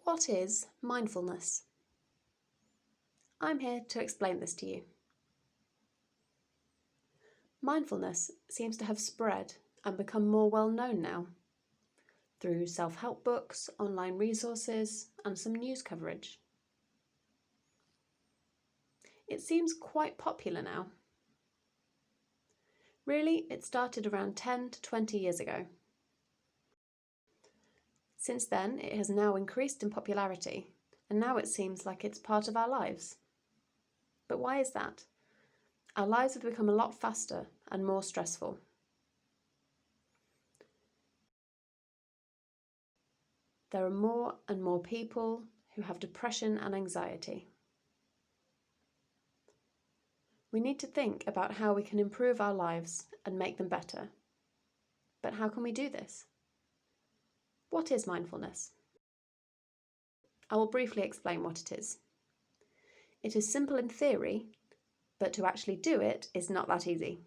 What is mindfulness? I'm here to explain this to you. Mindfulness seems to have spread and become more well known now through self-help books, online resources, and some news coverage. It seems quite popular now. Really, it started around 10 to 20 years ago. Since then, it has now increased in popularity, and now it seems like it's part of our lives. But why is that? Our lives have become a lot faster and more stressful. There are more and more people who have depression and anxiety. We need to think about how we can improve our lives and make them better. But how can we do this? What is mindfulness? I will briefly explain what it is. It is simple in theory, but to actually do it is not that easy.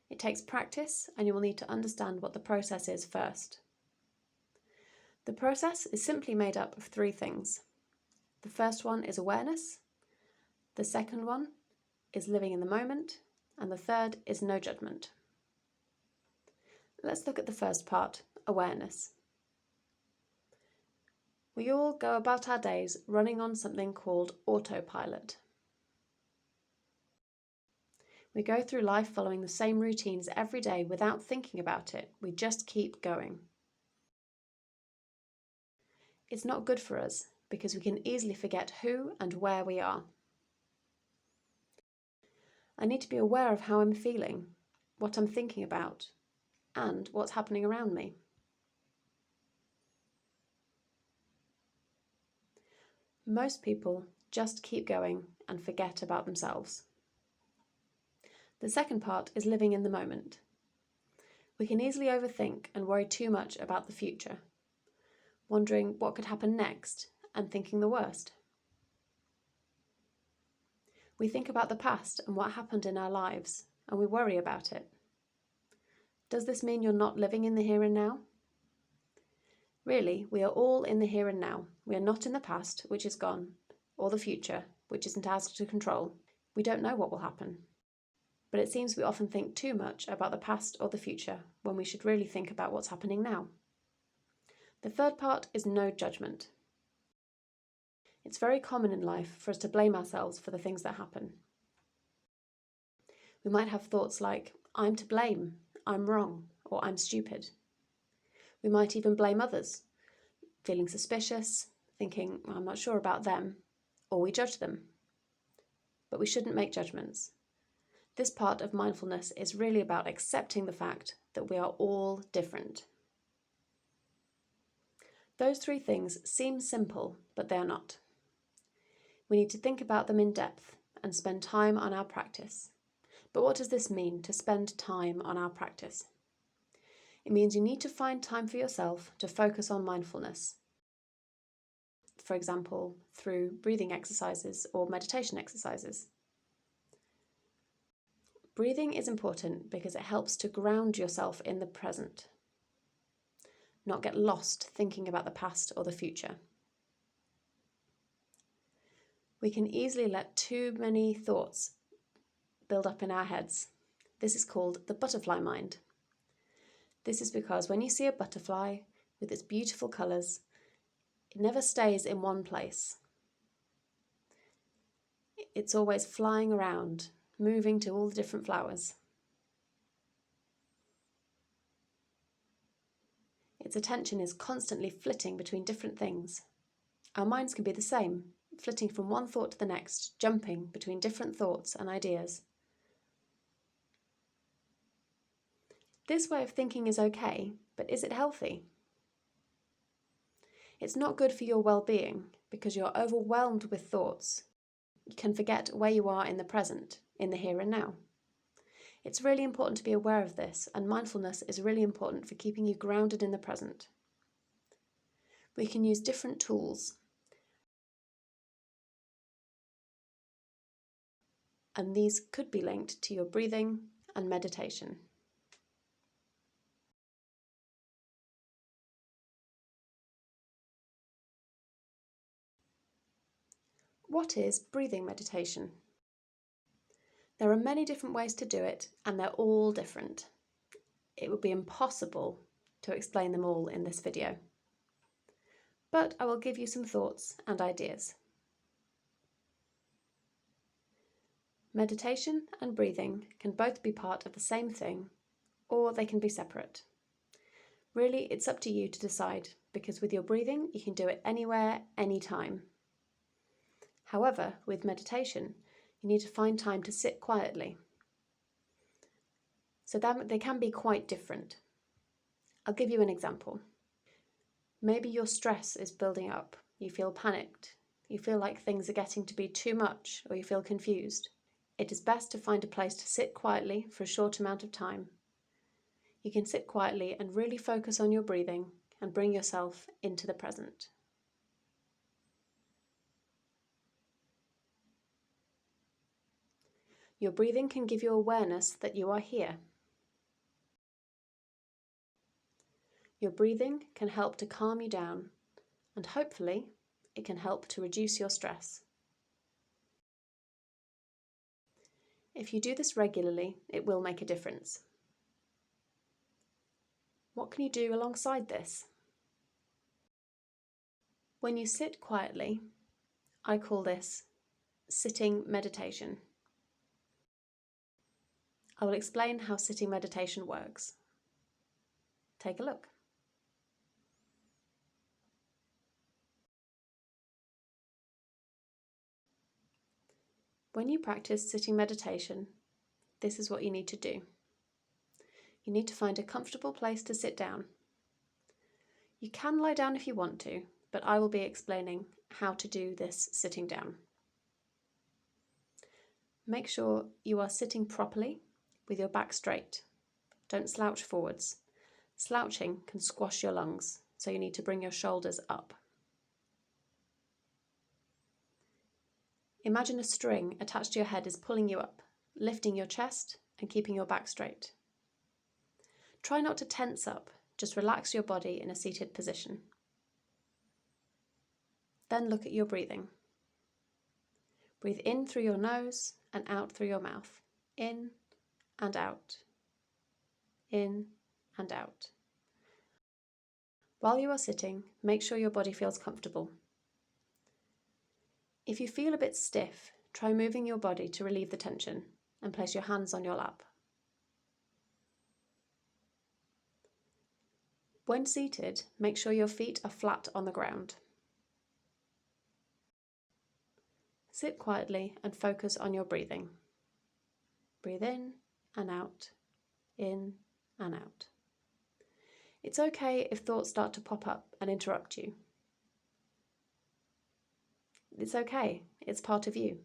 It takes practice, and you will need to understand what the process is first. The process is simply made up of three things. The first one is awareness, the second one is living in the moment, and the third is no judgment. Let's look at the first part, awareness. We all go about our days running on something called autopilot. We go through life following the same routines every day without thinking about it. We just keep going. It's not good for us because we can easily forget who and where we are. I need to be aware of how I'm feeling, what I'm thinking about, and what's happening around me. Most people just keep going and forget about themselves. The second part is living in the moment. We can easily overthink and worry too much about the future, wondering what could happen next and thinking the worst. We think about the past and what happened in our lives, and we worry about it. Does this mean you're not living in the here and now? Really, we are all in the here and now. We are not in the past, which is gone, or the future, which isn't ours to control. We don't know what will happen. But it seems we often think too much about the past or the future when we should really think about what's happening now. The third part is no judgment. It's very common in life for us to blame ourselves for the things that happen. We might have thoughts like, I'm to blame, I'm wrong, or I'm stupid. We might even blame others, feeling suspicious, thinking, I'm not sure about them, or we judge them. But we shouldn't make judgments. This part of mindfulness is really about accepting the fact that we are all different. Those three things seem simple, but they are not. We need to think about them in depth and spend time on our practice. But what does this mean, to spend time on our practice? It means you need to find time for yourself to focus on mindfulness. For example, through breathing exercises or meditation exercises. Breathing is important because it helps to ground yourself in the present, not get lost thinking about the past or the future. We can easily let too many thoughts build up in our heads. This is called the butterfly mind. This is because when you see a butterfly with its beautiful colours, it never stays in one place. It's always flying around, moving to all the different flowers. Its attention is constantly flitting between different things. Our minds can be the same, flitting from one thought to the next, jumping between different thoughts and ideas. This way of thinking is okay, but is it healthy? It's not good for your well-being because you're overwhelmed with thoughts. You can forget where you are in the present, in the here and now. It's really important to be aware of this, and mindfulness is really important for keeping you grounded in the present. We can use different tools, and these could be linked to your breathing and meditation. What is breathing meditation? There are many different ways to do it, and they're all different. It would be impossible to explain them all in this video, but I will give you some thoughts and ideas. Meditation and breathing can both be part of the same thing, or they can be separate. Really, it's up to you to decide, because with your breathing, you can do it anywhere, anytime. However, with meditation, you need to find time to sit quietly. So they can be quite different. I'll give you an example. Maybe your stress is building up, you feel panicked, you feel like things are getting to be too much, or you feel confused. It is best to find a place to sit quietly for a short amount of time. You can sit quietly and really focus on your breathing and bring yourself into the present. Your breathing can give you awareness that you are here. Your breathing can help to calm you down, and hopefully it can help to reduce your stress. If you do this regularly, it will make a difference. What can you do alongside this? When you sit quietly, I call this sitting meditation. I will explain how sitting meditation works. Take a look. When you practice sitting meditation, this is what you need to do. You need to find a comfortable place to sit down. You can lie down if you want to, but I will be explaining how to do this sitting down. Make sure you are sitting properly with your back straight. Don't slouch forwards. Slouching can squash your lungs, so you need to bring your shoulders up. Imagine a string attached to your head is pulling you up, lifting your chest and keeping your back straight. Try not to tense up, just relax your body in a seated position. Then look at your breathing. Breathe in through your nose and out through your mouth. In and out. In and out. While you are sitting, make sure your body feels comfortable. If you feel a bit stiff, try moving your body to relieve the tension and place your hands on your lap. When seated, make sure your feet are flat on the ground. Sit quietly and focus on your breathing. Breathe in and out, in and out. It's okay if thoughts start to pop up and interrupt you. It's okay, it's part of you.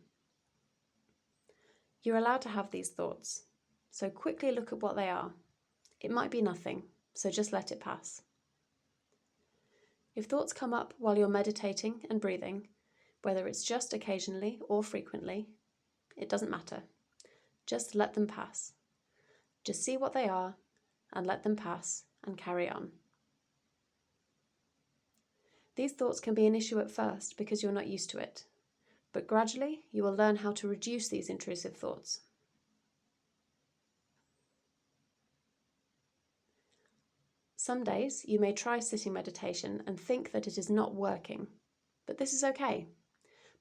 You're allowed to have these thoughts, so quickly look at what they are. It might be nothing, so just let it pass. If thoughts come up while you're meditating and breathing, whether it's just occasionally or frequently, it doesn't matter. Just let them pass. Just see what they are and let them pass and carry on. These thoughts can be an issue at first because you're not used to it, but gradually you will learn how to reduce these intrusive thoughts. Some days you may try sitting meditation and think that it is not working, but this is okay.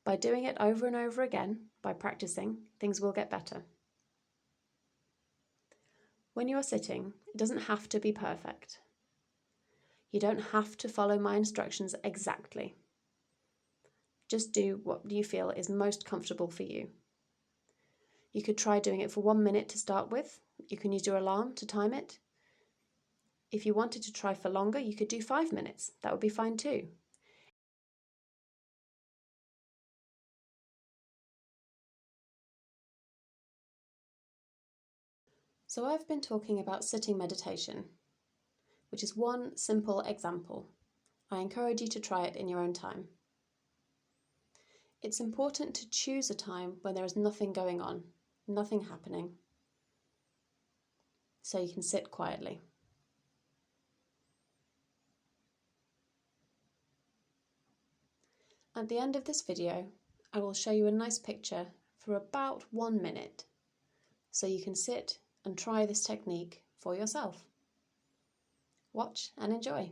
By doing it over and over again, by practicing, things will get better. When you are sitting, it doesn't have to be perfect. You don't have to follow my instructions exactly. Just do what you feel is most comfortable for you. You could try doing it for 1 minute to start with. You can use your alarm to time it. If you wanted to try for longer, you could do 5 minutes. That would be fine too. So I've been talking about sitting meditation, which is one simple example. I encourage you to try it in your own time. It's important to choose a time when there is nothing going on, nothing happening, so you can sit quietly. At the end of this video, I will show you a nice picture for about 1 minute, so you can sit and try this technique for yourself. Watch and enjoy.